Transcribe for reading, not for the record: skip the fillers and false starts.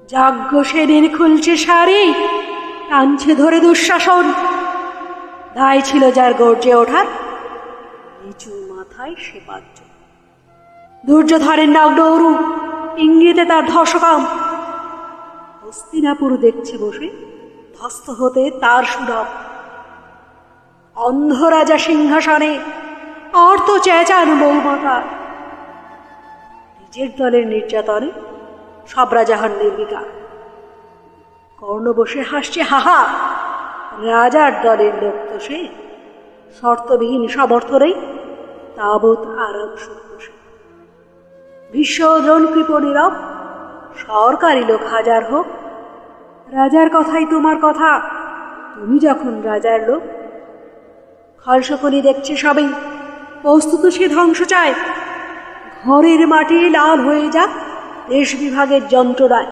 যাজ্ঞ সেদিন খুলছে শাড়ি, টানছে ধরে দুঃশাসন। দায় ছিল যার গর্জে ওঠার, নিচু মাথায় সে বাজ্য। দুর্যোধনের নগ্ন অরু, ইঙ্গিতে তার ধর্ষকাম। হস্তিনাপুর দেখছে বসে ধ্বস্ত হতে তার সুরব। অন্ধ রাজা সিংহাসনে আর্ত চেঁচান বৌমাতা। নিজের দলের নির্যাতনে সব রাজা হন নির্বিকার। কর্ণ বসে হাসছে হাহা, রাজার দলের লোক তো সে। শর্তবিহীন সমর্থনেই তাবৎ আরাম সত্য সে। বিশ্বজন কৃপ নীরব, সরকারি লোক হাজার হোক। রাজার কথাই তোমার কথা, তুমি যখন রাজার লোক। খলসকলি দেখছে সবেই, বস্তুত সে ধ্বংস চায়। ঘরের মাটি লাল হয়ে যাক দেশ বিভাগের যন্ত্রণায়।